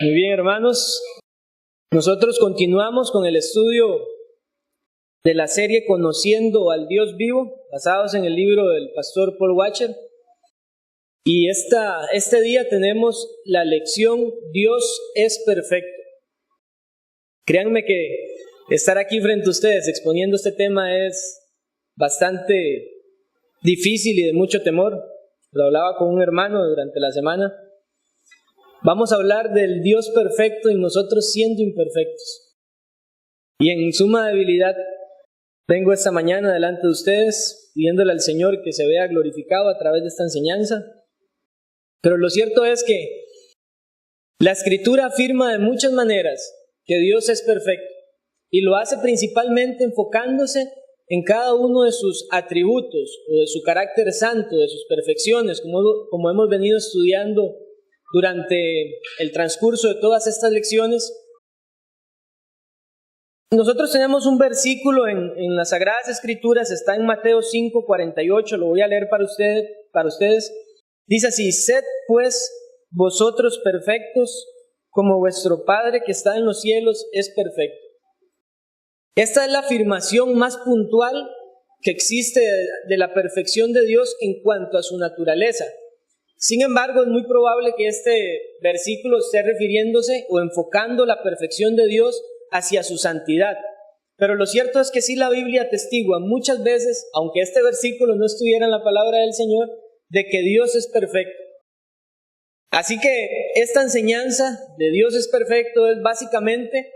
Muy bien, hermanos, nosotros continuamos con el estudio de la serie Conociendo al Dios Vivo, basados en el libro del pastor Paul Washer. Y este día tenemos la lección Dios es perfecto. Créanme que estar aquí frente a ustedes exponiendo este tema es bastante difícil y de mucho temor. Lo hablaba con un hermano durante la semana. Vamos a hablar del Dios perfecto y nosotros siendo imperfectos. Y en suma debilidad vengo esta mañana delante de ustedes pidiéndole al Señor que se vea glorificado a través de esta enseñanza. Pero lo cierto es que la Escritura afirma de muchas maneras que Dios es perfecto y lo hace principalmente enfocándose en cada uno de sus atributos o de su carácter santo, de sus perfecciones, como hemos venido estudiando durante el transcurso de todas estas lecciones. Nosotros tenemos un versículo en las Sagradas Escrituras, está en Mateo 5:48, lo voy a leer para ustedes. Dice así: sed pues vosotros perfectos, como vuestro Padre que está en los cielos es perfecto. Esta es la afirmación más puntual que existe de la perfección de Dios en cuanto a su naturaleza. Sin embargo, es muy probable que este versículo esté refiriéndose o enfocando la perfección de Dios hacia su santidad. Pero lo cierto es que sí, la Biblia atestigua muchas veces, aunque este versículo no estuviera en la palabra del Señor, de que Dios es perfecto. Así que esta enseñanza de Dios es perfecto es básicamente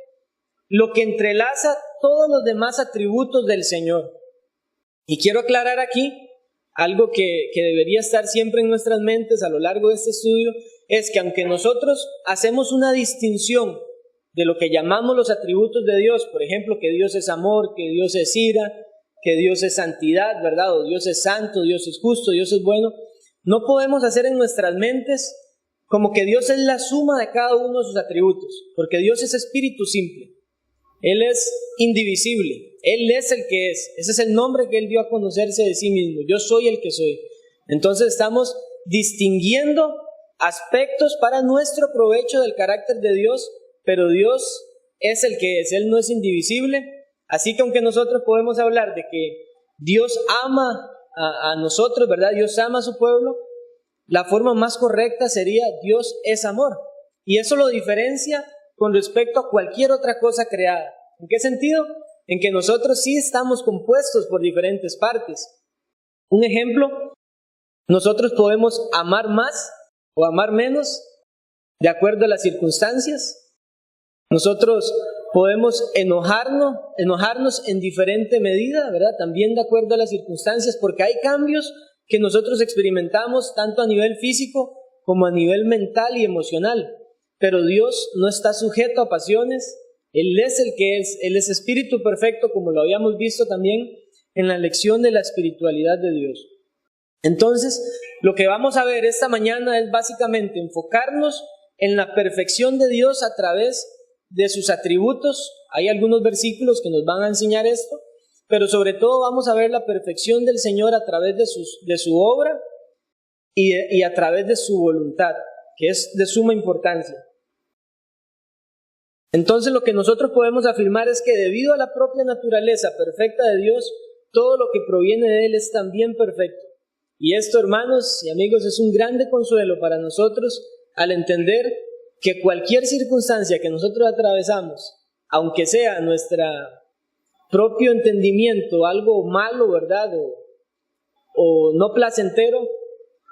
lo que entrelaza todos los demás atributos del Señor. Y quiero aclarar aquí algo que debería estar siempre en nuestras mentes a lo largo de este estudio, es que aunque nosotros hacemos una distinción de lo que llamamos los atributos de Dios, por ejemplo, que Dios es amor, que Dios es ira, que Dios es santidad, ¿verdad? O Dios es santo, Dios es justo, Dios es bueno, no podemos hacer en nuestras mentes como que Dios es la suma de cada uno de sus atributos, porque Dios es espíritu simple. Él es indivisible, Él es el que es, ese es el nombre que Él dio a conocerse de sí mismo, yo soy el que soy. Entonces estamos distinguiendo aspectos para nuestro provecho del carácter de Dios, pero Dios es el que es, Él no es indivisible. Así que aunque nosotros podemos hablar de que Dios ama a nosotros, ¿verdad? Dios ama a su pueblo, la forma más correcta sería Dios es amor. Y eso lo diferencia con respecto a cualquier otra cosa creada. ¿En qué sentido? En que nosotros sí estamos compuestos por diferentes partes. Un ejemplo, nosotros podemos amar más o amar menos de acuerdo a las circunstancias. Nosotros podemos enojarnos en diferente medida, ¿verdad? También de acuerdo a las circunstancias, porque hay cambios que nosotros experimentamos tanto a nivel físico como a nivel mental y emocional. Pero Dios no está sujeto a pasiones, Él es el que es, Él es espíritu perfecto, como lo habíamos visto también en la lección de la espiritualidad de Dios. Entonces, lo que vamos a ver esta mañana es básicamente enfocarnos en la perfección de Dios a través de sus atributos. Hay algunos versículos que nos van a enseñar esto, pero sobre todo vamos a ver la perfección del Señor a través de su obra y a través de su voluntad, que es de suma importancia. Entonces lo que nosotros podemos afirmar es que debido a la propia naturaleza perfecta de Dios, todo lo que proviene de Él es también perfecto. Y esto, hermanos y amigos, es un grande consuelo para nosotros al entender que cualquier circunstancia que nosotros atravesamos, aunque sea nuestro propio entendimiento algo malo, ¿verdad? O no placentero,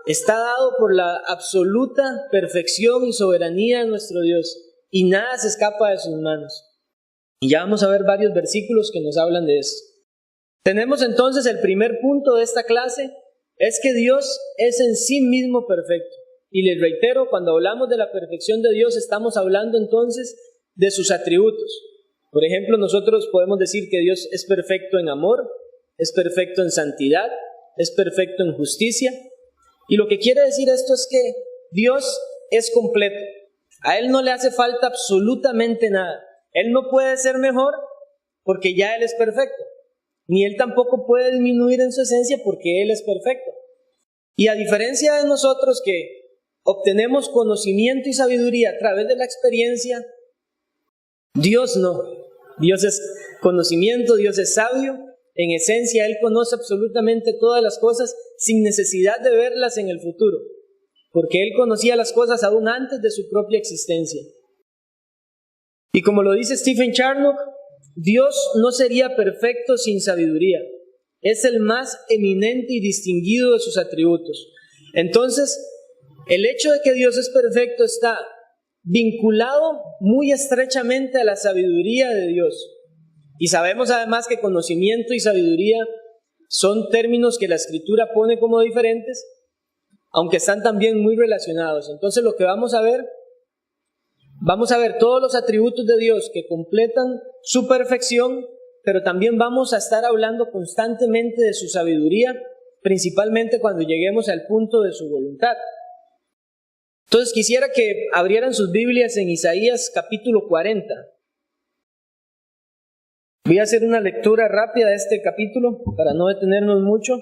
está dado por la absoluta perfección y soberanía de nuestro Dios. Y nada se escapa de sus manos. Y ya vamos a ver varios versículos que nos hablan de esto. Tenemos entonces el primer punto de esta clase, es que Dios es en sí mismo perfecto. Y les reitero, cuando hablamos de la perfección de Dios, estamos hablando entonces de sus atributos. Por ejemplo, nosotros podemos decir que Dios es perfecto en amor, es perfecto en santidad, es perfecto en justicia. Y lo que quiere decir esto es que Dios es completo. A Él no le hace falta absolutamente nada. Él no puede ser mejor porque ya Él es perfecto. Ni Él tampoco puede disminuir en su esencia porque Él es perfecto. Y a diferencia de nosotros que obtenemos conocimiento y sabiduría a través de la experiencia. Dios no. Dios es conocimiento, Dios es sabio. En esencia, Él conoce absolutamente todas las cosas sin necesidad de verlas en el futuro, porque Él conocía las cosas aún antes de su propia existencia. Y como lo dice Stephen Charnock, Dios no sería perfecto sin sabiduría. Es el más eminente y distinguido de sus atributos. Entonces, el hecho de que Dios es perfecto está vinculado muy estrechamente a la sabiduría de Dios. Y sabemos además que conocimiento y sabiduría son términos que la Escritura pone como diferentes, aunque están también muy relacionados. Entonces lo que vamos a ver todos los atributos de Dios que completan su perfección, pero también vamos a estar hablando constantemente de su sabiduría, principalmente cuando lleguemos al punto de su voluntad. Entonces quisiera que abrieran sus Biblias en Isaías capítulo 40. Voy a hacer una lectura rápida de este capítulo para no detenernos mucho.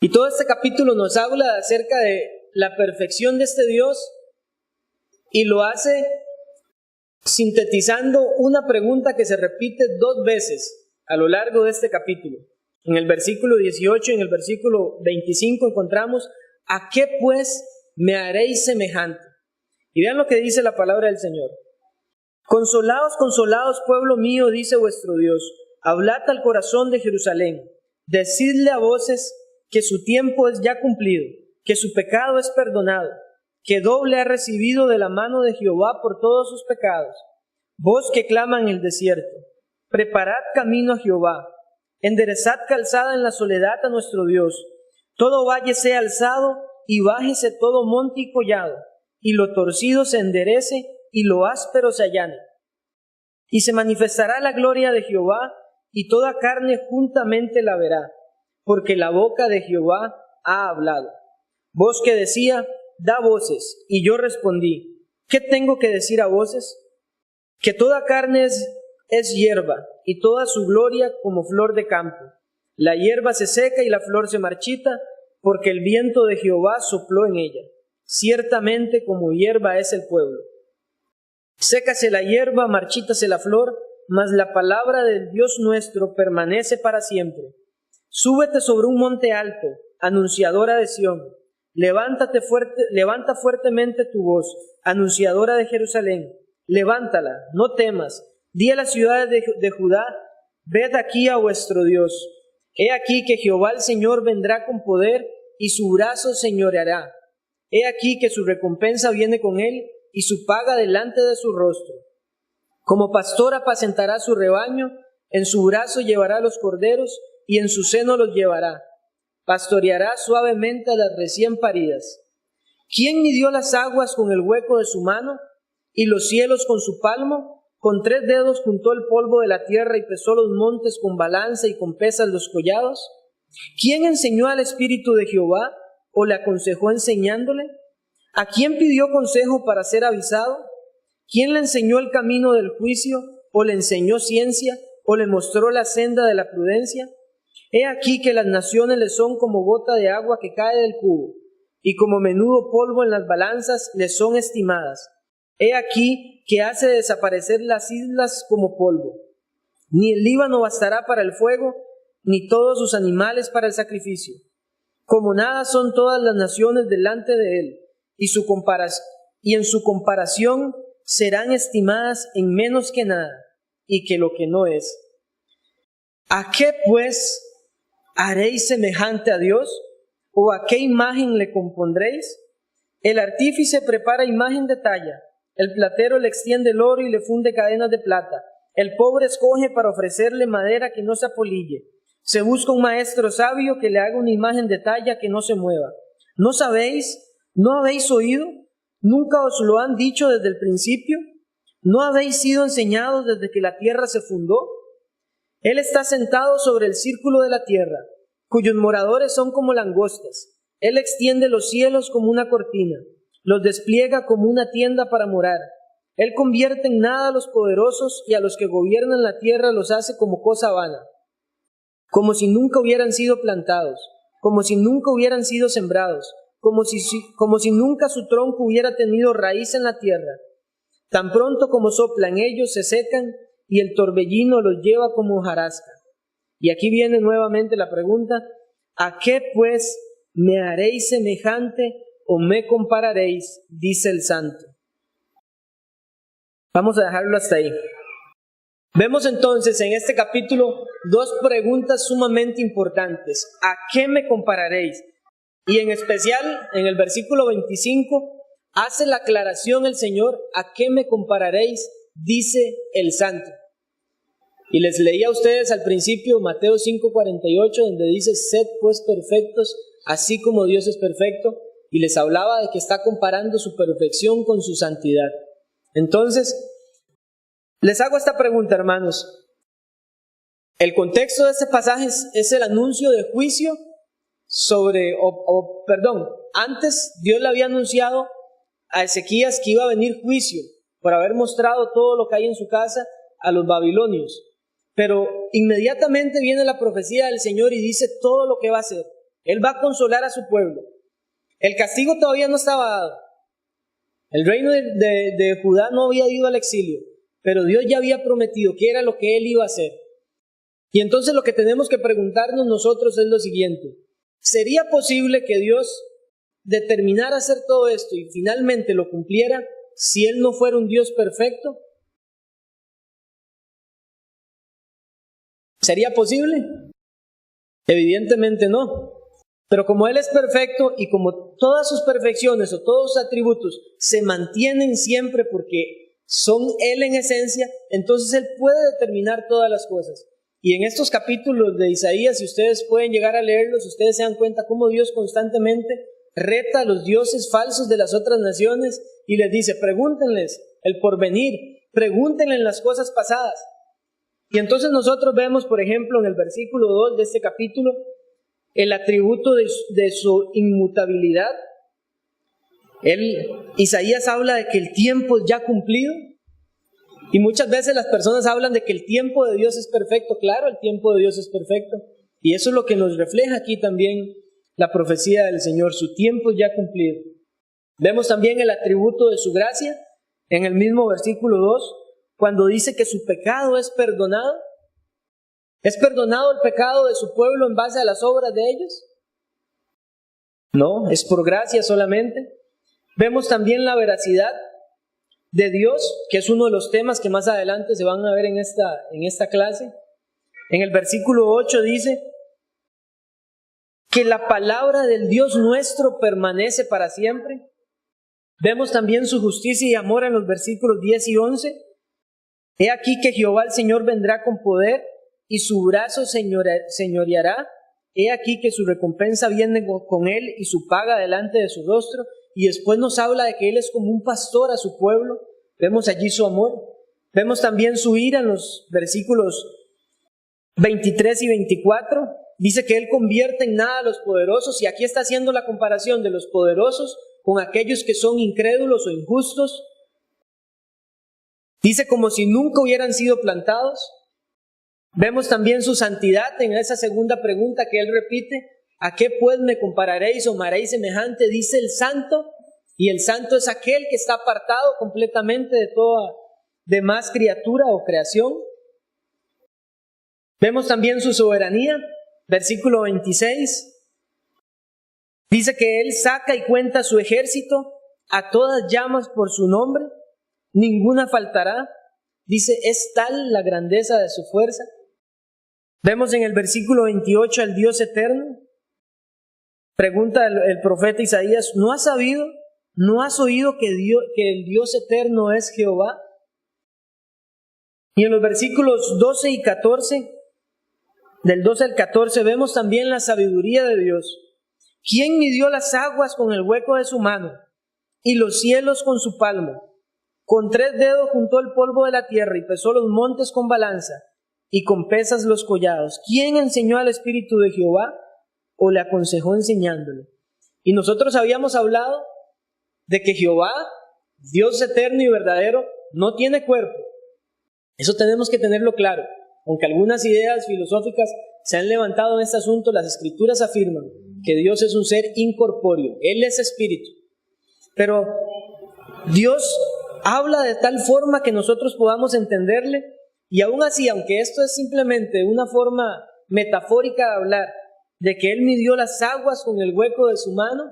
Y todo este capítulo nos habla acerca de la perfección de este Dios y lo hace sintetizando una pregunta que se repite 2 veces a lo largo de este capítulo. En el versículo 18 y en el versículo 25 encontramos: ¿a qué pues me haréis semejante? Y vean lo que dice la palabra del Señor. Consolaos, consolaos, pueblo mío, dice vuestro Dios. Hablad al corazón de Jerusalén. Decidle a voces que su tiempo es ya cumplido, que su pecado es perdonado, que doble ha recibido de la mano de Jehová por todos sus pecados. Vos que clama en el desierto, preparad camino a Jehová, enderezad calzada en la soledad a nuestro Dios. Todo valle sea alzado y bájese todo monte y collado, y lo torcido se enderece y lo áspero se allane. Y se manifestará la gloria de Jehová, y toda carne juntamente la verá, porque la boca de Jehová ha hablado. Voz que decía: da voces, y yo respondí: ¿qué tengo que decir a voces? Que toda carne es hierba, y toda su gloria como flor de campo. La hierba se seca y la flor se marchita, porque el viento de Jehová sopló en ella. Ciertamente como hierba es el pueblo. Sécase la hierba, marchítase la flor, mas la palabra del Dios nuestro permanece para siempre. Súbete sobre un monte alto, anunciadora de Sión. Levanta fuertemente tu voz, anunciadora de Jerusalén. Levántala, no temas. Di a las ciudades de Judá: ved aquí a vuestro Dios. He aquí que Jehová el Señor vendrá con poder, y su brazo señoreará. He aquí que su recompensa viene con él, y su paga delante de su rostro. Como pastor apacentará su rebaño, en su brazo llevará los corderos, y en su seno los llevará. Pastoreará suavemente a las recién paridas. ¿Quién midió las aguas con el hueco de su mano, y los cielos con su palmo? Con 3 dedos juntó el polvo de la tierra, y pesó los montes con balanza, y con pesas los collados. ¿Quién enseñó al Espíritu de Jehová, o le aconsejó enseñándole? ¿A quién pidió consejo para ser avisado? ¿Quién le enseñó el camino del juicio, o le enseñó ciencia, o le mostró la senda de la prudencia? He aquí que las naciones le son como gota de agua que cae del cubo, y como menudo polvo en las balanzas le son estimadas. He aquí que hace desaparecer las islas como polvo. Ni el Líbano bastará para el fuego, ni todos sus animales para el sacrificio. Como nada son todas las naciones delante de él, y en su comparación serán estimadas en menos que nada, y que lo que no es. ¿A qué pues haréis semejante a Dios? ¿O a qué imagen le compondréis? El artífice prepara imagen de talla, el platero le extiende el oro y le funde cadenas de plata. El pobre escoge para ofrecerle madera que no se apolille. Se busca un maestro sabio que le haga una imagen de talla que no se mueva. ¿No sabéis? ¿No habéis oído? ¿Nunca os lo han dicho desde el principio? ¿No habéis sido enseñados desde que la tierra se fundó? Él está sentado sobre el círculo de la tierra, cuyos moradores son como langostas. Él extiende los cielos como una cortina, los despliega como una tienda para morar. Él convierte en nada a los poderosos, y a los que gobiernan la tierra los hace como cosa vana, como si nunca hubieran sido plantados, como si nunca hubieran sido sembrados, como si nunca su tronco hubiera tenido raíz en la tierra. Tan pronto como soplan ellos se secan y el torbellino los lleva como hojarasca. Y aquí viene nuevamente la pregunta: ¿a qué pues me haréis semejante o me compararéis? Dice el santo. Vamos a dejarlo hasta ahí. Vemos entonces en este capítulo dos preguntas sumamente importantes. ¿A qué me compararéis? Y en especial en el versículo 25 hace la aclaración el Señor: ¿a qué me compararéis? Dice el santo. Y les leía a ustedes al principio Mateo 5:48, donde dice: sed pues perfectos, así como Dios es perfecto. Y les hablaba de que está comparando su perfección con su santidad. Entonces, les hago esta pregunta, hermanos. El contexto de este pasaje es el anuncio de juicio antes Dios le había anunciado a Ezequías que iba a venir juicio por haber mostrado todo lo que hay en su casa a los babilonios. Pero inmediatamente viene la profecía del Señor y dice todo lo que va a hacer. Él va a consolar a su pueblo. El castigo todavía no estaba dado. El reino de Judá no había ido al exilio, pero Dios ya había prometido que era lo que Él iba a hacer. Y entonces lo que tenemos que preguntarnos nosotros es lo siguiente: ¿sería posible que Dios determinara hacer todo esto y finalmente lo cumpliera si Él no fuera un Dios perfecto? ¿Sería posible? Evidentemente no. Pero como Él es perfecto y como todas sus perfecciones o todos sus atributos se mantienen siempre porque son Él en esencia, entonces Él puede determinar todas las cosas. Y en estos capítulos de Isaías, si ustedes pueden llegar a leerlos, ustedes se dan cuenta cómo Dios constantemente reta a los dioses falsos de las otras naciones y les dice: pregúntenles el porvenir, pregúntenles las cosas pasadas. Y entonces nosotros vemos, por ejemplo, en el versículo 2 de este capítulo, el atributo de su inmutabilidad. Isaías habla de que el tiempo es ya cumplido. Y muchas veces las personas hablan de que el tiempo de Dios es perfecto. Claro, el tiempo de Dios es perfecto. Y eso es lo que nos refleja aquí también la profecía del Señor. Su tiempo es ya cumplido. Vemos también el atributo de su gracia en el mismo versículo 2, cuando dice que su pecado es perdonado. ¿Es perdonado el pecado de su pueblo en base a las obras de ellos? No, es por gracia solamente. Vemos también la veracidad de Dios, que es uno de los temas que más adelante se van a ver en esta clase. En el versículo 8 dice que la palabra del Dios nuestro permanece para siempre. Vemos también su justicia y amor en los versículos 10 y 11. He aquí que Jehová el Señor vendrá con poder y su brazo señoreará. He aquí que su recompensa viene con él y su paga delante de su rostro. Y después nos habla de que él es como un pastor a su pueblo. Vemos allí su amor. Vemos también su ira en los versículos 23 y 24. Dice que él convierte en nada a los poderosos. Y aquí está haciendo la comparación de los poderosos con aquellos que son incrédulos o injustos. Dice como si nunca hubieran sido plantados. Vemos también su santidad en esa segunda pregunta que él repite: ¿a qué pues me compararéis o me haréis semejante? Dice el santo, y el santo es aquel que está apartado completamente de toda demás criatura o creación. Vemos también su soberanía, versículo 26. Dice que él saca y cuenta su ejército, a todas llamas por su nombre, ninguna faltará. Dice, es tal la grandeza de su fuerza. Vemos en el versículo 28 al Dios eterno. Pregunta el profeta Isaías: ¿no has sabido, no has oído que el Dios eterno es Jehová? Y en los versículos 12 y 14, del 12 al 14, vemos también la sabiduría de Dios. ¿Quién midió las aguas con el hueco de su mano y los cielos con su palmo? Con 3 dedos juntó el polvo de la tierra y pesó los montes con balanza y con pesas los collados. ¿Quién enseñó al Espíritu de Jehová o le aconsejó enseñándole? Y nosotros habíamos hablado de que Jehová, Dios eterno y verdadero, no tiene cuerpo. Eso tenemos que tenerlo claro. Aunque algunas ideas filosóficas se han levantado en este asunto, las Escrituras afirman que Dios es un ser incorpóreo, Él es espíritu. Pero Dios habla de tal forma que nosotros podamos entenderle, y aún así, aunque esto es simplemente una forma metafórica de hablar, de que Él midió las aguas con el hueco de su mano,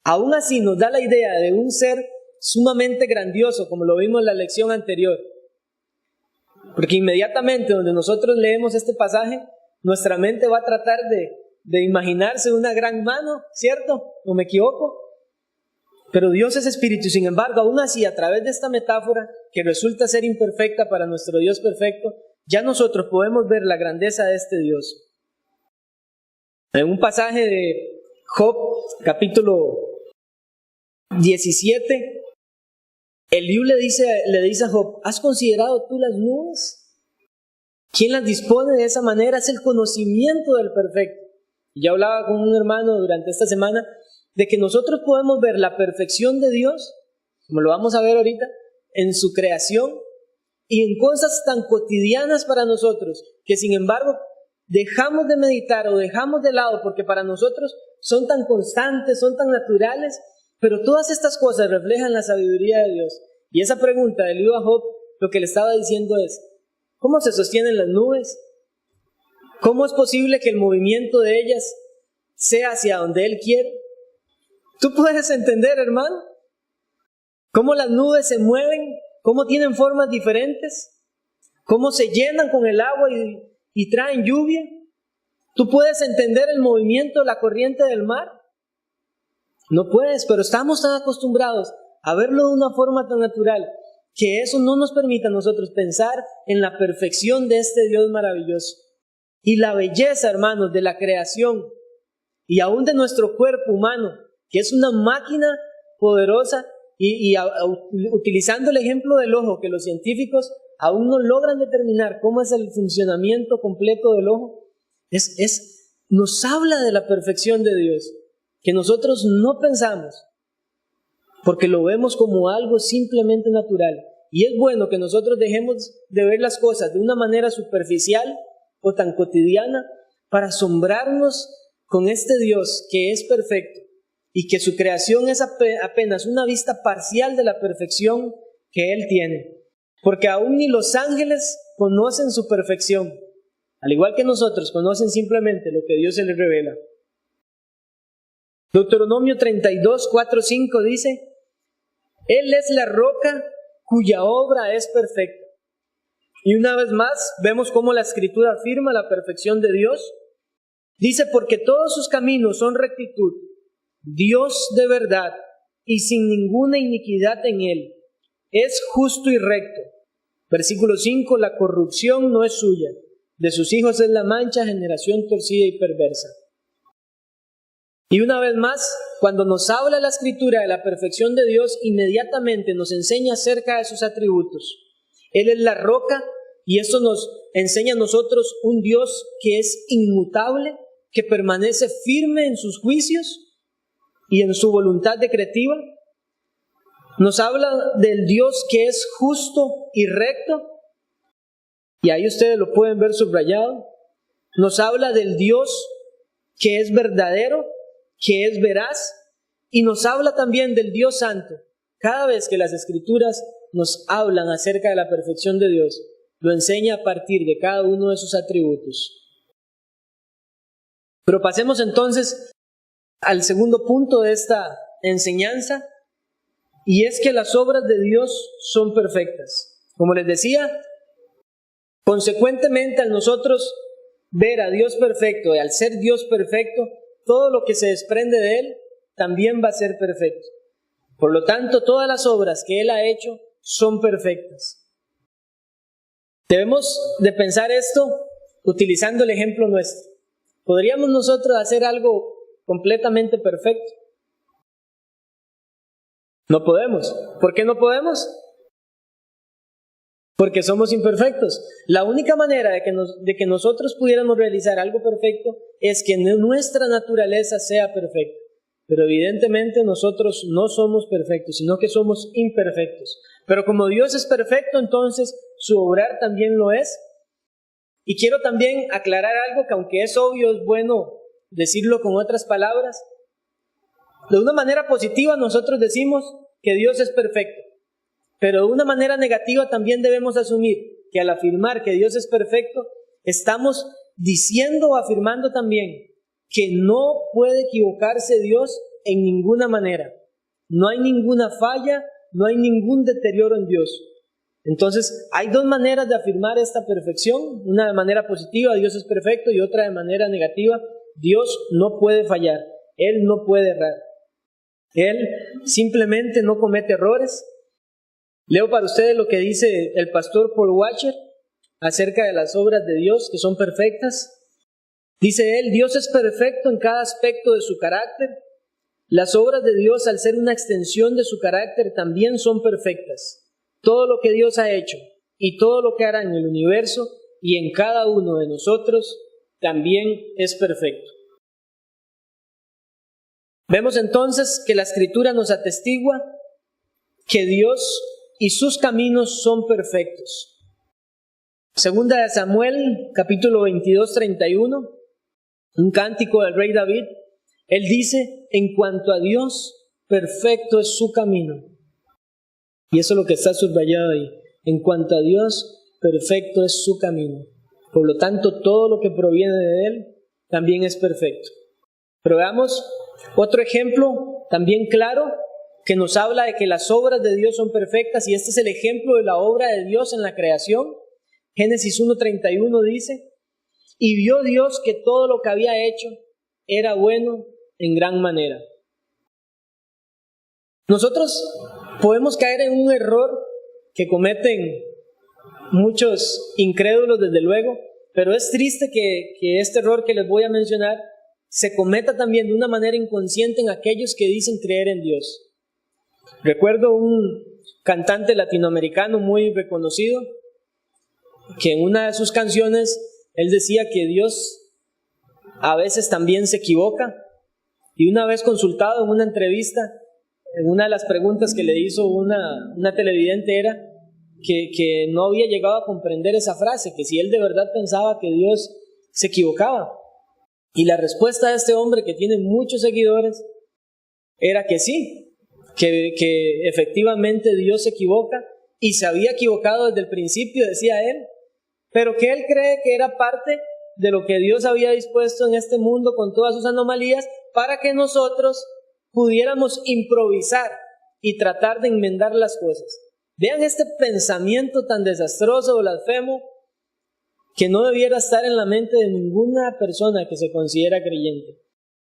aún así nos da la idea de un ser sumamente grandioso, como lo vimos en la lección anterior. Porque inmediatamente donde nosotros leemos este pasaje, nuestra mente va a tratar de imaginarse una gran mano, ¿cierto? ¿O me equivoco? Pero Dios es espíritu, sin embargo, aún así, a través de esta metáfora, que resulta ser imperfecta para nuestro Dios perfecto, ya nosotros podemos ver la grandeza de este Dios. En un pasaje de Job, capítulo 17, Eliú le dice a Job: ¿has considerado tú las nubes? ¿Quién las dispone de esa manera? Es el conocimiento del perfecto. Y yo hablaba con un hermano durante esta semana de que nosotros podemos ver la perfección de Dios, como lo vamos a ver ahorita, en su creación y en cosas tan cotidianas para nosotros, que sin embargo dejamos de meditar o dejamos de lado porque para nosotros son tan constantes, son tan naturales, pero todas estas cosas reflejan la sabiduría de Dios. Y esa pregunta de Eliú a Job, lo que le estaba diciendo es: ¿cómo se sostienen las nubes? ¿Cómo es posible que el movimiento de ellas sea hacia donde Él quiere? ¿Tú puedes entender, hermano? ¿Cómo las nubes se mueven? ¿Cómo tienen formas diferentes? ¿Cómo se llenan con el agua y traen lluvia? ¿Tú puedes entender el movimiento de la corriente del mar? No puedes, pero estamos tan acostumbrados a verlo de una forma tan natural que eso no nos permite a nosotros pensar en la perfección de este Dios maravilloso. Y la belleza, hermanos, de la creación y aún de nuestro cuerpo humano, que es una máquina poderosa, utilizando el ejemplo del ojo, que los científicos aún no logran determinar cómo es el funcionamiento completo del ojo, nos habla de la perfección de Dios, que nosotros no pensamos, porque lo vemos como algo simplemente natural. Y es bueno que nosotros dejemos de ver las cosas de una manera superficial o tan cotidiana para asombrarnos con este Dios que es perfecto y que su creación es apenas una vista parcial de la perfección que Él tiene. Porque aún ni los ángeles conocen su perfección, al igual que nosotros conocen simplemente lo que Dios se les revela. Deuteronomio 32, 4, 5 dice: Él es la roca cuya obra es perfecta. Y una vez más vemos cómo la Escritura afirma la perfección de Dios. Dice: porque todos sus caminos son rectitud, Dios de verdad y sin ninguna iniquidad en Él. Es justo y recto. Versículo 5: la corrupción no es suya, de sus hijos es la mancha, generación torcida y perversa. Y una vez más, cuando nos habla la Escritura de la perfección de Dios, inmediatamente nos enseña acerca de sus atributos. Él es la roca, y esto nos enseña a nosotros un Dios que es inmutable, que permanece firme en sus juicios y en su voluntad decretiva. Nos habla del Dios que es justo y recto, y ahí ustedes lo pueden ver subrayado. Nos habla del Dios que es verdadero, que es veraz, y nos habla también del Dios santo. Cada vez que las Escrituras nos hablan acerca de la perfección de Dios, lo enseña a partir de cada uno de sus atributos. Pero pasemos entonces al segundo punto de esta enseñanza, y es que las obras de Dios son perfectas. Como les decía, consecuentemente, al nosotros ver a Dios perfecto y al ser Dios perfecto, todo lo que se desprende de Él también va a ser perfecto. Por lo tanto, todas las obras que Él ha hecho son perfectas. Debemos de pensar esto utilizando el ejemplo nuestro. ¿Podríamos nosotros hacer algo completamente perfecto? No podemos. ¿Por qué no podemos? Porque somos imperfectos. La única manera de que nosotros pudiéramos realizar algo perfecto es que nuestra naturaleza sea perfecta. Pero evidentemente nosotros no somos perfectos, sino que somos imperfectos. Pero como Dios es perfecto, entonces su obrar también lo es. Y quiero también aclarar algo que, aunque es obvio, es bueno decirlo con otras palabras. De una manera positiva nosotros decimos que Dios es perfecto, pero de una manera negativa también debemos asumir que al afirmar que Dios es perfecto, estamos diciendo o afirmando también que no puede equivocarse Dios en ninguna manera. No hay ninguna falla, no hay ningún deterioro en Dios. Entonces, hay dos maneras de afirmar esta perfección. Una de manera positiva, Dios es perfecto, y otra de manera negativa, Dios no puede fallar. Él no puede errar. Él simplemente no comete errores. Leo para ustedes lo que dice el pastor Paul Washer acerca de las obras de Dios, que son perfectas. Dice él: Dios es perfecto en cada aspecto de su carácter. Las obras de Dios, al ser una extensión de su carácter, también son perfectas. Todo lo que Dios ha hecho y todo lo que hará en el universo y en cada uno de nosotros también es perfecto. Vemos entonces que la Escritura nos atestigua que Dios y sus caminos son perfectos. Segunda de Samuel, capítulo 22, 31, un cántico del rey David. Él dice: en cuanto a Dios, perfecto es su camino. Y eso es lo que está subrayado ahí. En cuanto a Dios, perfecto es su camino. Por lo tanto, todo lo que proviene de Él también es perfecto. Pero veamos otro ejemplo también claro que nos habla de que las obras de Dios son perfectas, y este es el ejemplo de la obra de Dios en la creación. Génesis 1:31 dice: y vio Dios que todo lo que había hecho era bueno en gran manera. Nosotros podemos caer en un error que cometen muchos incrédulos, desde luego, pero es triste que este error que les voy a mencionar se cometa también de una manera inconsciente en aquellos que dicen creer en Dios. Recuerdo un cantante latinoamericano muy reconocido que en una de sus canciones él decía que Dios a veces también se equivoca, y una vez consultado en una entrevista, en una de las preguntas que le hizo una televidente era que no había llegado a comprender esa frase, que si él de verdad pensaba que Dios se equivocaba. Y la respuesta de este hombre, que tiene muchos seguidores, era que sí, que efectivamente Dios se equivoca, y se había equivocado desde el principio, decía él, pero que él cree que era parte de lo que Dios había dispuesto en este mundo con todas sus anomalías, para que nosotros pudiéramos improvisar y tratar de enmendar las cosas. Vean este pensamiento tan desastroso o blasfemo, que no debiera estar en la mente de ninguna persona que se considera creyente.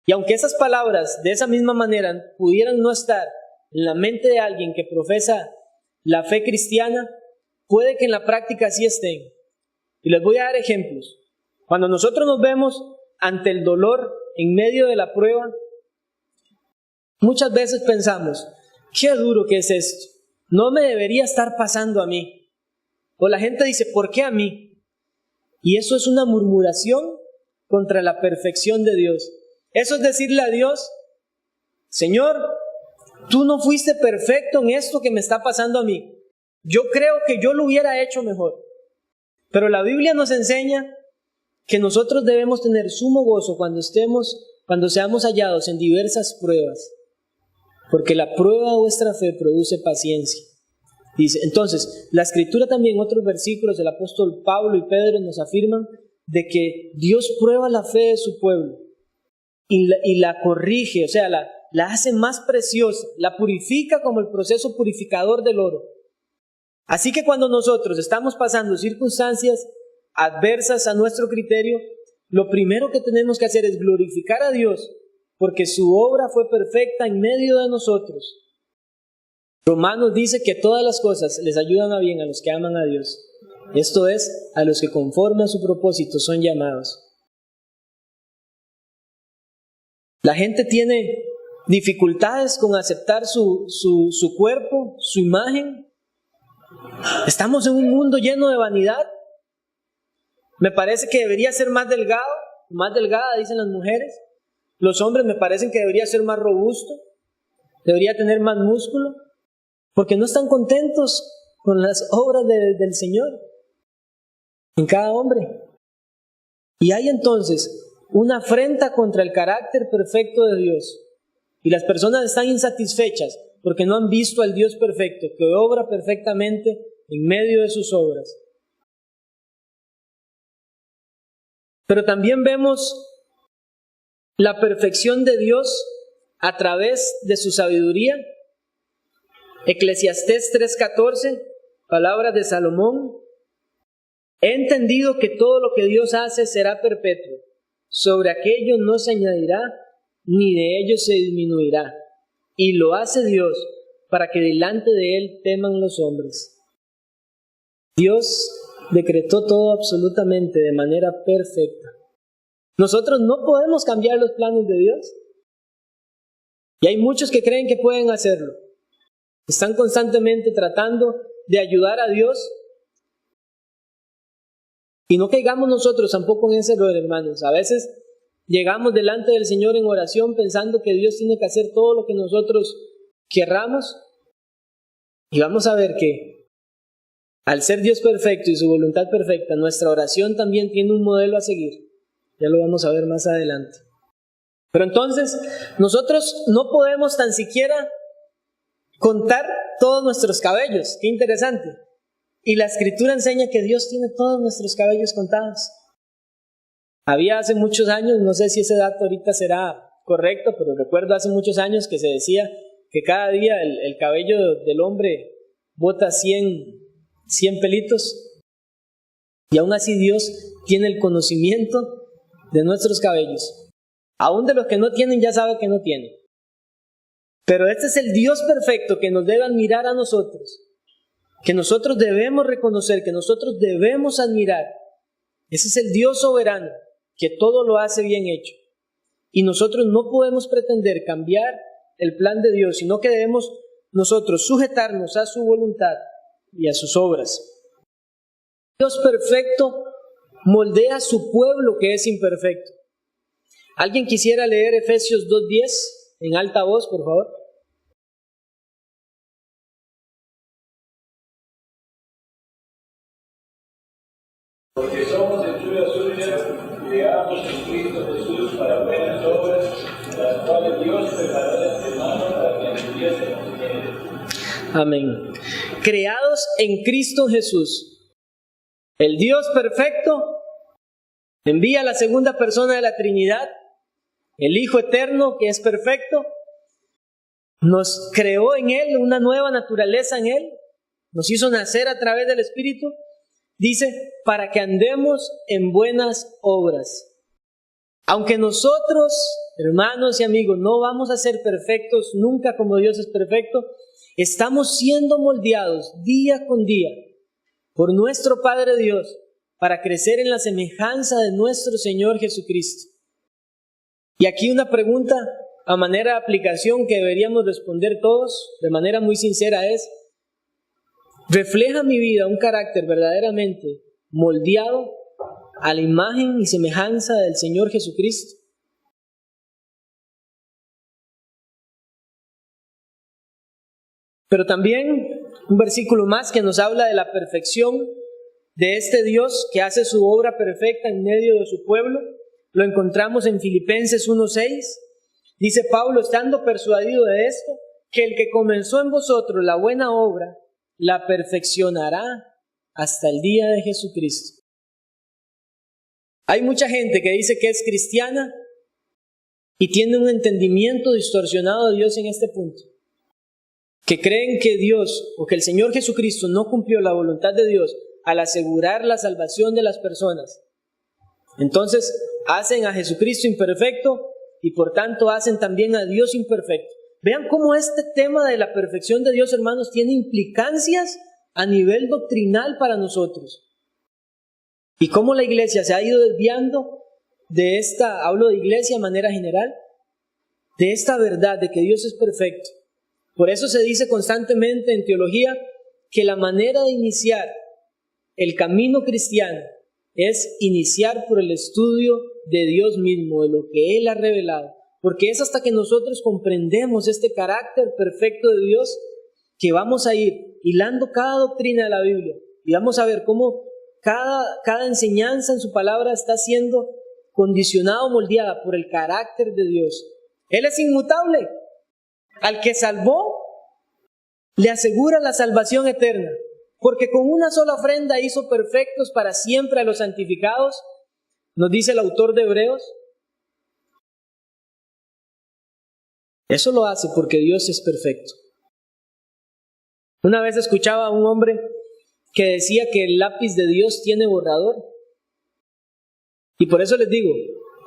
Y aunque esas palabras de esa misma manera pudieran no estar en la mente de alguien que profesa la fe cristiana, puede que en la práctica sí estén. Y les voy a dar ejemplos. Cuando nosotros nos vemos ante el dolor en medio de la prueba, muchas veces pensamos: qué duro que es esto, no me debería estar pasando a mí. O la gente dice: ¿por qué a mí? Y eso es una murmuración contra la perfección de Dios. Eso es decirle a Dios: Señor, tú no fuiste perfecto en esto que me está pasando a mí. Yo creo que yo lo hubiera hecho mejor. Pero la Biblia nos enseña que nosotros debemos tener sumo gozo cuando seamos hallados en diversas pruebas, porque la prueba de vuestra fe produce paciencia. Dice, entonces, la Escritura también, otros versículos del apóstol Pablo y Pedro nos afirman de que Dios prueba la fe de su pueblo y la corrige, o sea, la hace más preciosa, la purifica como el proceso purificador del oro. Así que cuando nosotros estamos pasando circunstancias adversas a nuestro criterio, lo primero que tenemos que hacer es glorificar a Dios, porque su obra fue perfecta en medio de nosotros. Romanos dice que todas las cosas les ayudan a bien a los que aman a Dios. Esto es, a los que conforme a su propósito son llamados. La gente tiene dificultades con aceptar su cuerpo, su imagen. Estamos en un mundo lleno de vanidad. Me parece que debería ser más delgado, más delgada, dicen las mujeres. Los hombres me parecen que debería ser más robusto, debería tener más músculo, porque no están contentos con las obras del Señor en cada hombre. Y hay entonces una afrenta contra el carácter perfecto de Dios. Y las personas están insatisfechas porque no han visto al Dios perfecto, que obra perfectamente en medio de sus obras. Pero también vemos la perfección de Dios a través de su sabiduría. Eclesiastés 3:14, palabras de Salomón: he entendido que todo lo que Dios hace será perpetuo. Sobre aquello no se añadirá, ni de ello se disminuirá. Y lo hace Dios para que delante de Él teman los hombres. Dios decretó todo absolutamente de manera perfecta. Nosotros no podemos cambiar los planes de Dios. Y hay muchos que creen que pueden hacerlo. Están constantemente tratando de ayudar a Dios. Y no caigamos nosotros tampoco en ese error, hermanos. A veces llegamos delante del Señor en oración pensando que Dios tiene que hacer todo lo que nosotros querramos. Y vamos a ver que al ser Dios perfecto y su voluntad perfecta, nuestra oración también tiene un modelo a seguir. Ya lo vamos a ver más adelante. Pero entonces, nosotros no podemos tan siquiera contar todos nuestros cabellos. Qué interesante. Y la Escritura enseña que Dios tiene todos nuestros cabellos contados. Había hace muchos años, no sé si ese dato ahorita será correcto, pero recuerdo hace muchos años que se decía que cada día el cabello del hombre bota 100 pelitos. Y aún así Dios tiene el conocimiento de nuestros cabellos. Aún de los que no tienen, ya sabe que no tienen. Pero este es el Dios perfecto que nos debe admirar a nosotros, que nosotros debemos reconocer, que nosotros debemos admirar. Ese es el Dios soberano, que todo lo hace bien hecho. Y nosotros no podemos pretender cambiar el plan de Dios, sino que debemos nosotros sujetarnos a su voluntad y a sus obras. Dios perfecto moldea a su pueblo que es imperfecto. ¿Alguien quisiera leer Efesios 2:10 en alta voz, por favor? Porque somos hechura suya, creados en Cristo Jesús para buenas obras, las cuales Dios preparó de antemano para que anduviésemos en ellas. Amén. Creados en Cristo Jesús. El Dios perfecto envía a la segunda persona de la Trinidad, el Hijo eterno que es perfecto, nos creó en Él una nueva naturaleza en Él, nos hizo nacer a través del Espíritu. Dice, para que andemos en buenas obras. Aunque nosotros, hermanos y amigos, no vamos a ser perfectos nunca como Dios es perfecto, estamos siendo moldeados día con día por nuestro Padre Dios para crecer en la semejanza de nuestro Señor Jesucristo. Y aquí una pregunta a manera de aplicación que deberíamos responder todos de manera muy sincera es: ¿refleja mi vida un carácter verdaderamente moldeado a la imagen y semejanza del Señor Jesucristo? Pero también un versículo más que nos habla de la perfección de este Dios que hace su obra perfecta en medio de su pueblo. Lo encontramos en Filipenses 1:6. Dice Pablo, estando persuadido de esto, que el que comenzó en vosotros la buena obra, la perfeccionará hasta el día de Jesucristo. Hay mucha gente que dice que es cristiana y tiene un entendimiento distorsionado de Dios en este punto. Que creen que Dios o que el Señor Jesucristo no cumplió la voluntad de Dios al asegurar la salvación de las personas. Entonces hacen a Jesucristo imperfecto y por tanto hacen también a Dios imperfecto. Vean cómo este tema de la perfección de Dios, hermanos, tiene implicancias a nivel doctrinal para nosotros. Y cómo la iglesia se ha ido desviando de esta, hablo de iglesia de manera general, de esta verdad de que Dios es perfecto. Por eso se dice constantemente en teología que la manera de iniciar el camino cristiano es iniciar por el estudio de Dios mismo, de lo que Él ha revelado. Porque es hasta que nosotros comprendemos este carácter perfecto de Dios que vamos a ir hilando cada doctrina de la Biblia y vamos a ver cómo cada enseñanza en su palabra está siendo condicionada o moldeada por el carácter de Dios. Él es inmutable. Al que salvó, le asegura la salvación eterna, porque con una sola ofrenda hizo perfectos para siempre a los santificados, nos dice el autor de Hebreos. Eso lo hace porque Dios es perfecto. Una vez escuchaba a un hombre que decía que el lápiz de Dios tiene borrador. Y por eso les digo,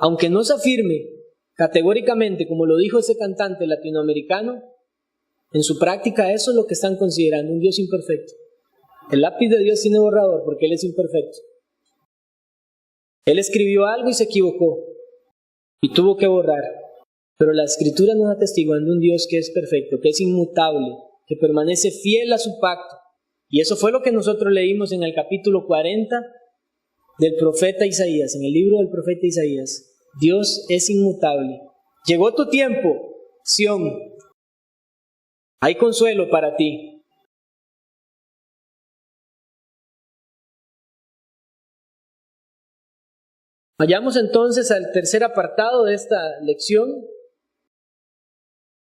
aunque no se afirme categóricamente, como lo dijo ese cantante latinoamericano, en su práctica eso es lo que están considerando, un Dios imperfecto. El lápiz de Dios tiene borrador porque Él es imperfecto. Él escribió algo y se equivocó y tuvo que borrar. Pero la Escritura nos atestiguan de un Dios que es perfecto, que es inmutable, que permanece fiel a su pacto. Y eso fue lo que nosotros leímos en el capítulo 40 del profeta Isaías, en el libro del profeta Isaías. Dios es inmutable. Llegó tu tiempo, Sión. Hay consuelo para ti. Vayamos entonces al tercer apartado de esta lección.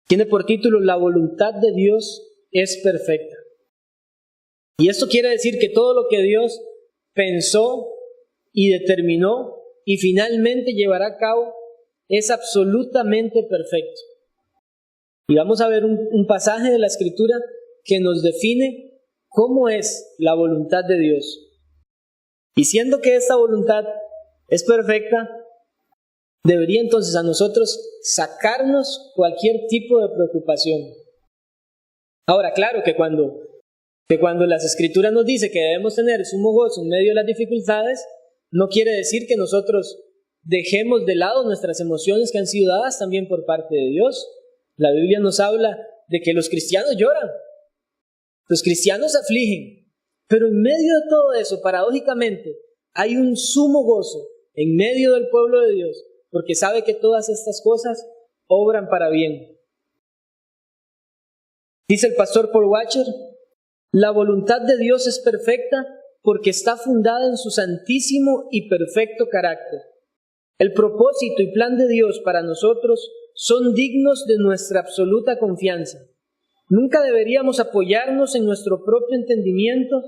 Tiene por título: La voluntad de Dios es perfecta. Y esto quiere decir que todo lo que Dios pensó y determinó y finalmente llevará a cabo es absolutamente perfecto. Y vamos a ver un pasaje de la Escritura que nos define cómo es la voluntad de Dios. Y siendo que esta voluntad es perfecta, debería entonces a nosotros sacarnos cualquier tipo de preocupación. Ahora, claro que cuando las Escrituras nos dice que debemos tener sumo gozo en medio de las dificultades, no quiere decir que nosotros dejemos de lado nuestras emociones que han sido dadas también por parte de Dios. La Biblia nos habla de que los cristianos lloran, los cristianos se afligen, pero en medio de todo eso, paradójicamente, hay un sumo gozo en medio del pueblo de Dios, porque sabe que todas estas cosas obran para bien. Dice el pastor Paul Washer: la voluntad de Dios es perfecta porque está fundada en su santísimo y perfecto carácter. El propósito y plan de Dios para nosotros son dignos de nuestra absoluta confianza. Nunca deberíamos apoyarnos en nuestro propio entendimiento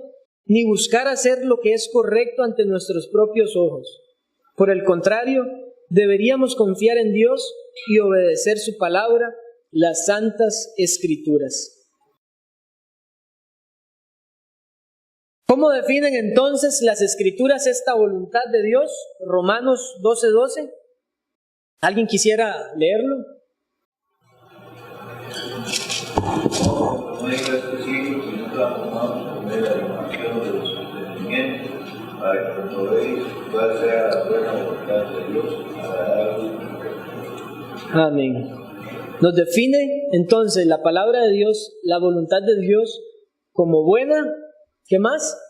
ni buscar hacer lo que es correcto ante nuestros propios ojos. Por el contrario, deberíamos confiar en Dios y obedecer su palabra, las santas Escrituras. ¿Cómo definen entonces las Escrituras esta voluntad de Dios? Romanos 12:12. ¿Alguien quisiera leerlo? No es este siglo, sino transformamos por medio de la renovación de los entendimientos, para que comprobéis cuál sea la buena voluntad de Dios, agradable y perfecta. Amén. Nos define entonces la palabra de Dios, la voluntad de Dios, como buena. ¿Qué más?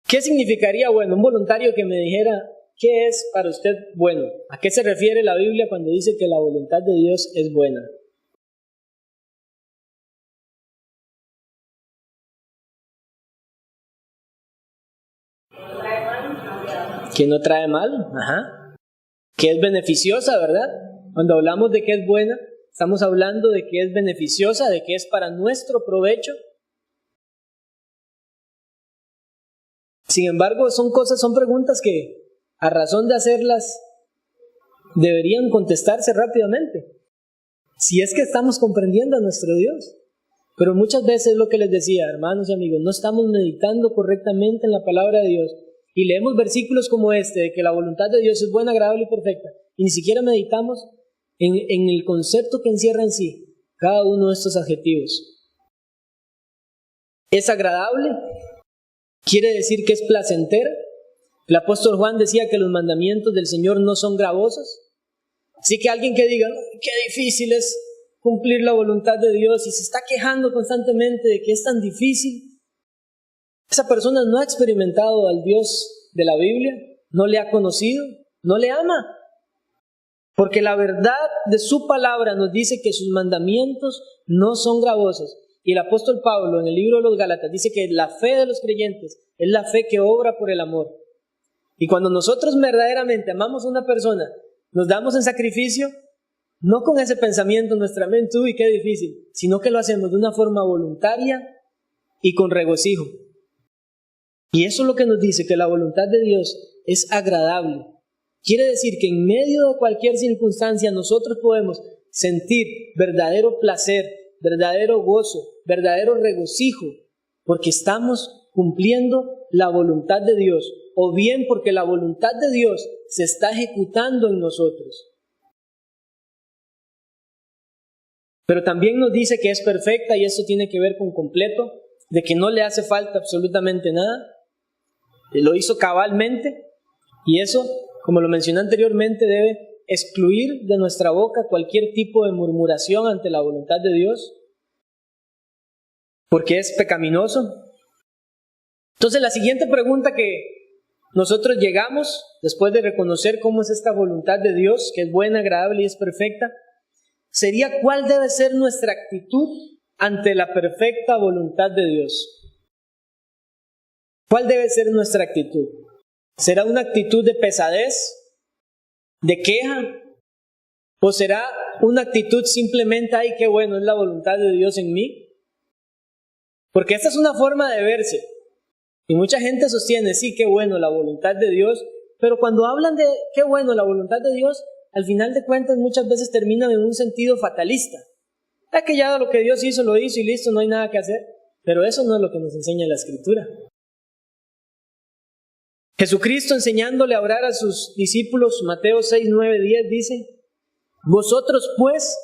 ¿Qué significaría bueno? Un voluntario que me dijera, ¿qué es para usted bueno? ¿A qué se refiere la Biblia cuando dice que la voluntad de Dios es buena? Que no trae mal, ajá. Que es beneficiosa, ¿verdad? Cuando hablamos de que es buena, estamos hablando de que es beneficiosa, de que es para nuestro provecho. Sin embargo, son preguntas que, a razón de hacerlas, deberían contestarse rápidamente. Si es que estamos comprendiendo a nuestro Dios. Pero muchas veces lo que les decía, hermanos y amigos, no estamos meditando correctamente en la palabra de Dios. Y leemos versículos como este, de que la voluntad de Dios es buena, agradable y perfecta. Y ni siquiera meditamos en el concepto que encierra en sí cada uno de estos adjetivos. ¿Es agradable? ¿Quiere decir que es placentera? El apóstol Juan decía que los mandamientos del Señor no son gravosos. Así que alguien que diga, qué difícil es cumplir la voluntad de Dios y se está quejando constantemente de que es tan difícil, esa persona no ha experimentado al Dios de la Biblia, no le ha conocido, no le ama. Porque la verdad de su palabra nos dice que sus mandamientos no son gravosos. Y el apóstol Pablo en el libro de los Gálatas dice que la fe de los creyentes es la fe que obra por el amor. Y cuando nosotros verdaderamente amamos a una persona, nos damos en sacrificio, no con ese pensamiento en nuestra mente, uy, qué difícil, sino que lo hacemos de una forma voluntaria y con regocijo. Y eso es lo que nos dice que la voluntad de Dios es agradable. Quiere decir que en medio de cualquier circunstancia nosotros podemos sentir verdadero placer, verdadero gozo, verdadero regocijo, porque estamos cumpliendo la voluntad de Dios, o bien porque la voluntad de Dios se está ejecutando en nosotros. Pero también nos dice que es perfecta, y esto tiene que ver con completo, de que no le hace falta absolutamente nada. Lo hizo cabalmente, y eso, como lo mencioné anteriormente, debe excluir de nuestra boca cualquier tipo de murmuración ante la voluntad de Dios, porque es pecaminoso. Entonces la siguiente pregunta que nosotros llegamos, después de reconocer cómo es esta voluntad de Dios, que es buena, agradable y es perfecta, sería ¿cuál debe ser nuestra actitud ante la perfecta voluntad de Dios? ¿Cuál debe ser nuestra actitud? ¿Será una actitud de pesadez, de queja? ¿O será una actitud simplemente, ay, qué bueno, es la voluntad de Dios en mí? Porque esta es una forma de verse. Y mucha gente sostiene, sí, qué bueno, la voluntad de Dios. Pero cuando hablan de qué bueno, la voluntad de Dios, al final de cuentas muchas veces terminan en un sentido fatalista. Es que ya lo que Dios hizo, lo hizo y listo, no hay nada que hacer. Pero eso no es lo que nos enseña la Escritura. Jesucristo, enseñándole a orar a sus discípulos, Mateo 6, 9, 10, dice: vosotros pues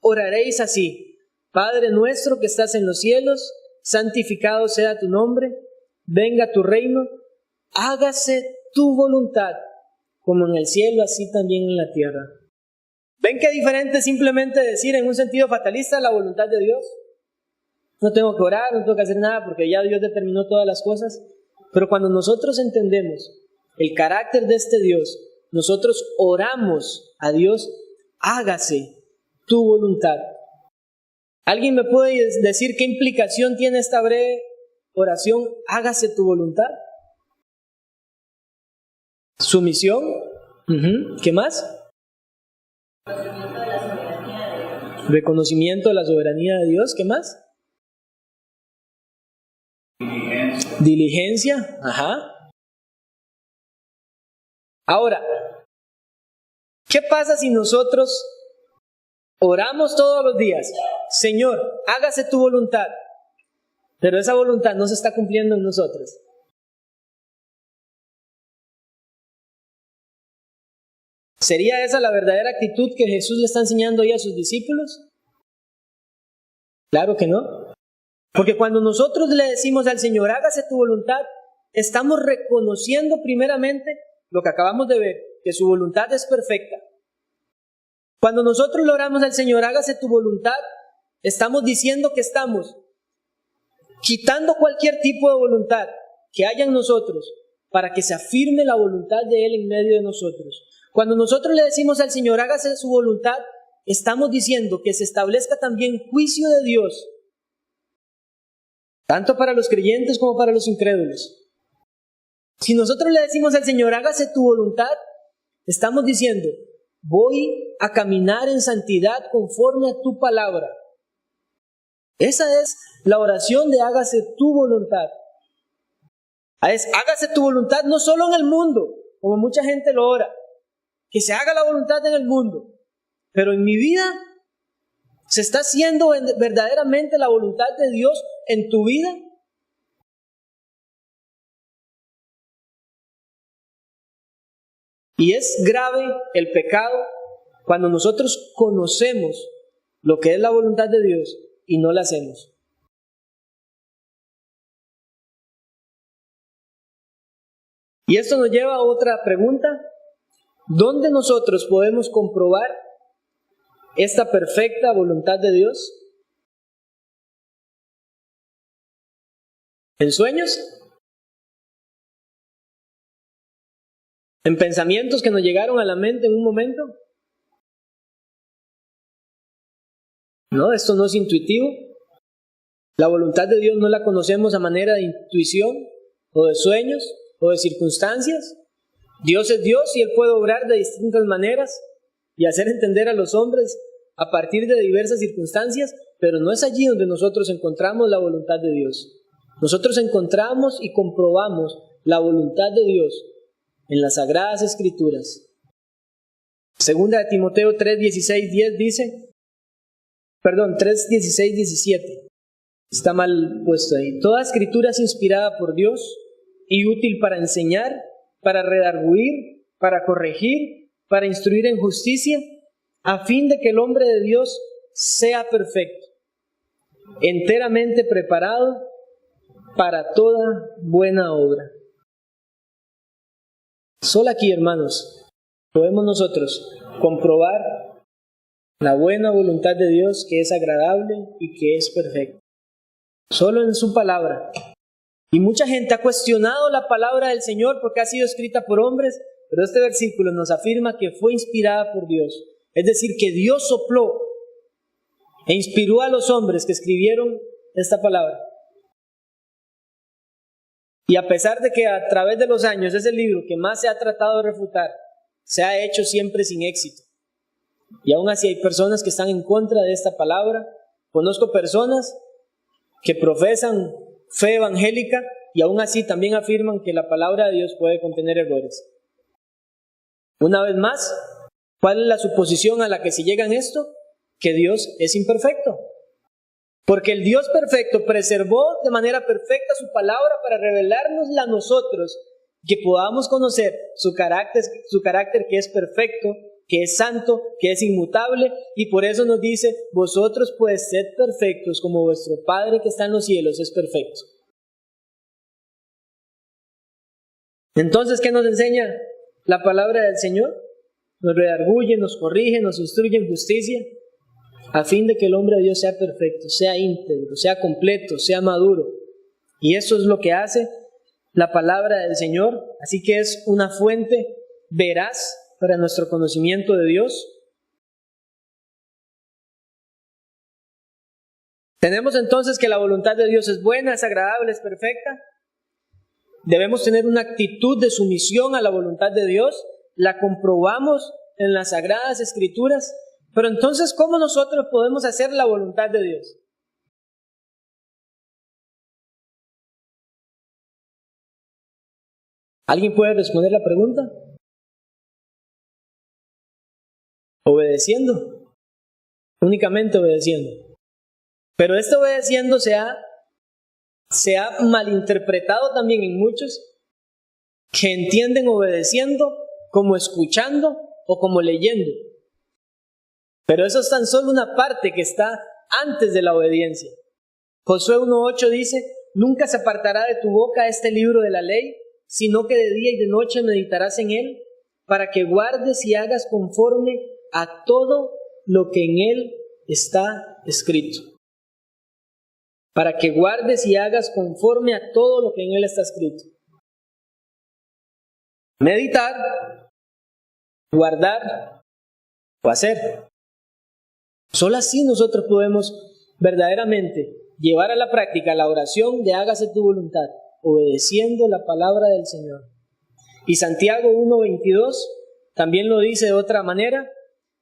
oraréis así: Padre nuestro que estás en los cielos, santificado sea tu nombre, venga tu reino, hágase tu voluntad, como en el cielo, así también en la tierra. ¿Ven qué diferente es simplemente decir en un sentido fatalista la voluntad de Dios? No tengo que orar, no tengo que hacer nada porque ya Dios determinó todas las cosas. Pero cuando nosotros entendemos el carácter de este Dios, nosotros oramos a Dios: hágase tu voluntad. ¿Alguien me puede decir qué implicación tiene esta breve oración? Hágase tu voluntad. Sumisión. ¿Qué más? Reconocimiento de la soberanía de Dios. ¿Qué más? Diligencia. Ahora, ¿qué pasa si nosotros oramos todos los días? Señor, hágase tu voluntad, pero esa voluntad no se está cumpliendo en nosotros. ¿Sería esa la verdadera actitud que Jesús le está enseñando ahí a sus discípulos? Claro que no. Porque cuando nosotros le decimos al Señor, hágase tu voluntad, estamos reconociendo primeramente lo que acabamos de ver, que su voluntad es perfecta. Cuando nosotros le oramos al Señor, hágase tu voluntad, estamos diciendo que estamos quitando cualquier tipo de voluntad que haya en nosotros para que se afirme la voluntad de Él en medio de nosotros. Cuando nosotros le decimos al Señor, hágase su voluntad, estamos diciendo que se establezca también juicio de Dios, tanto para los creyentes como para los incrédulos. Si nosotros le decimos al Señor, hágase tu voluntad, estamos diciendo, voy a caminar en santidad conforme a tu palabra. Esa es la oración de hágase tu voluntad. Es hágase tu voluntad no solo en el mundo, como mucha gente lo ora, que se haga la voluntad en el mundo, pero en mi vida ¿se está haciendo verdaderamente la voluntad de Dios en tu vida? Y es grave el pecado cuando nosotros conocemos lo que es la voluntad de Dios y no la hacemos. Y esto nos lleva a otra pregunta: ¿dónde nosotros podemos comprobar esta perfecta voluntad de Dios? ¿En sueños? ¿En pensamientos que nos llegaron a la mente en un momento? No, esto no es intuitivo. La voluntad de Dios no la conocemos a manera de intuición o de sueños o de circunstancias. Dios es Dios y Él puede obrar de distintas maneras y hacer entender a los hombres a partir de diversas circunstancias, pero no es allí donde nosotros encontramos la voluntad de Dios. Nosotros encontramos y comprobamos la voluntad de Dios en las Sagradas Escrituras. Segunda de Timoteo 3:16-10 dice, 3:16-17. Está mal puesto ahí. Toda escritura es inspirada por Dios y útil para enseñar, para redarguir, para corregir, para instruir en justicia, a fin de que el hombre de Dios sea perfecto, enteramente preparado para toda buena obra. Solo aquí, hermanos, podemos nosotros comprobar la buena voluntad de Dios, que es agradable y que es perfecta. Solo en su palabra. Y mucha gente ha cuestionado la palabra del Señor porque ha sido escrita por hombres, pero este versículo nos afirma que fue inspirada por Dios. Es decir, que Dios sopló e inspiró a los hombres que escribieron esta palabra. Y a pesar de que a través de los años es el libro que más se ha tratado de refutar, se ha hecho siempre sin éxito. Y aún así hay personas que están en contra de esta palabra. Conozco personas que profesan fe evangélica y aún así también afirman que la palabra de Dios puede contener errores. Una vez más, ¿cuál es la suposición a la que se llega en esto? Que Dios es imperfecto. Porque el Dios perfecto preservó de manera perfecta su palabra para revelárnosla a nosotros, que podamos conocer su carácter que es perfecto, que es santo, que es inmutable, y por eso nos dice, vosotros pues sed perfectos como vuestro Padre que está en los cielos es perfecto. Entonces, ¿qué nos enseña la palabra del Señor? Nos redarguye, nos corrige, nos instruye en justicia, a fin de que el hombre de Dios sea perfecto, sea íntegro, sea completo, sea maduro. Y eso es lo que hace la palabra del Señor. Así que es una fuente veraz para nuestro conocimiento de Dios. Tenemos entonces que la voluntad de Dios es buena, es agradable, es perfecta. Debemos tener una actitud de sumisión a la voluntad de Dios. La comprobamos en las Sagradas Escrituras. Pero entonces, ¿cómo nosotros podemos hacer la voluntad de Dios? ¿Alguien puede responder la pregunta? Obedeciendo. Únicamente obedeciendo. Pero este obedeciendo se ha malinterpretado también en muchos que entienden obedeciendo como escuchando o como leyendo. Pero eso es tan solo una parte que está antes de la obediencia. Josué 1:8 dice, nunca se apartará de tu boca este libro de la ley, sino que de día y de noche meditarás en él, para que guardes y hagas conforme a todo lo que en él está escrito. Para que guardes y hagas conforme a todo lo que en él está escrito. Meditar, guardar o hacer. Solo así nosotros podemos verdaderamente llevar a la práctica la oración de hágase tu voluntad, obedeciendo la palabra del Señor. Y Santiago 1:22 también lo dice de otra manera.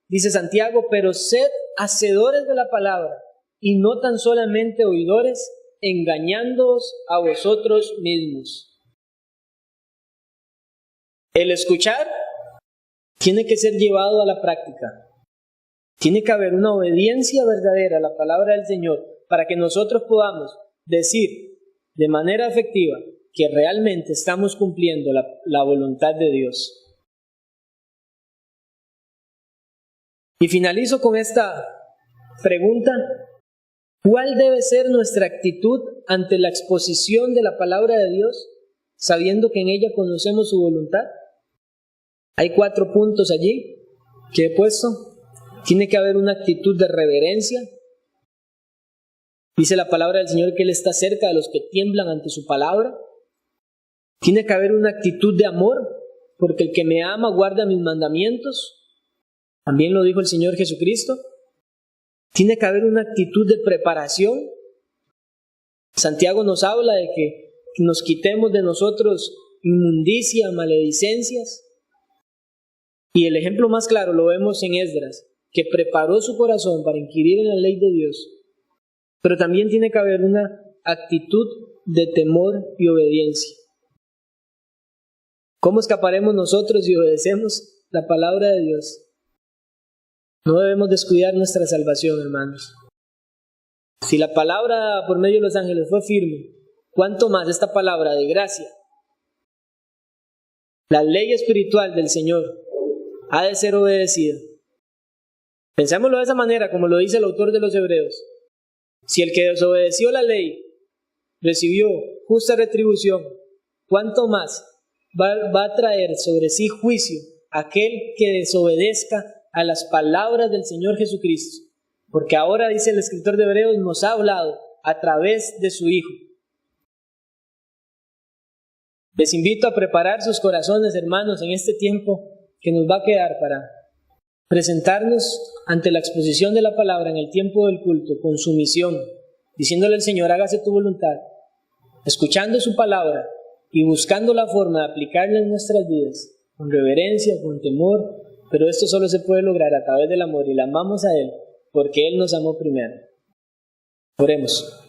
Dice Santiago, pero sed hacedores de la palabra y no tan solamente oidores, engañándoos a vosotros mismos. El escuchar tiene que ser llevado a la práctica. Tiene que haber una obediencia verdadera a la palabra del Señor para que nosotros podamos decir de manera efectiva que realmente estamos cumpliendo la voluntad de Dios. Y finalizo con esta pregunta. ¿Cuál debe ser nuestra actitud ante la exposición de la palabra de Dios, sabiendo que en ella conocemos su voluntad? Hay 4 puntos allí que he puesto. Tiene que haber una actitud de reverencia. Dice la palabra del Señor que Él está cerca de los que tiemblan ante su palabra. Tiene que haber una actitud de amor, porque el que me ama guarda mis mandamientos. También lo dijo el Señor Jesucristo. Tiene que haber una actitud de preparación. Santiago nos habla de que nos quitemos de nosotros inmundicia, maledicencias. Y el ejemplo más claro lo vemos en Esdras, que preparó su corazón para inquirir en la ley de Dios. Pero también tiene que haber una actitud de temor y obediencia. ¿Cómo escaparemos nosotros si obedecemos la palabra de Dios? No debemos descuidar nuestra salvación, hermanos. Si la palabra por medio de los ángeles fue firme, ¿cuánto más esta palabra de gracia? La ley espiritual del Señor ha de ser obedecida. Pensémoslo de esa manera, como lo dice el autor de los Hebreos. Si el que desobedeció la ley recibió justa retribución, ¿cuánto más va a traer sobre sí juicio aquel que desobedezca a las palabras del Señor Jesucristo? Porque ahora, dice el escritor de Hebreos, nos ha hablado a través de su Hijo. Les invito a preparar sus corazones, hermanos, en este tiempo que nos va a quedar para presentarnos ante la exposición de la palabra en el tiempo del culto con sumisión, diciéndole al Señor, hágase tu voluntad, escuchando su palabra y buscando la forma de aplicarla en nuestras vidas, con reverencia, con temor, pero esto solo se puede lograr a través del amor y le amamos a Él, porque Él nos amó primero. Oremos.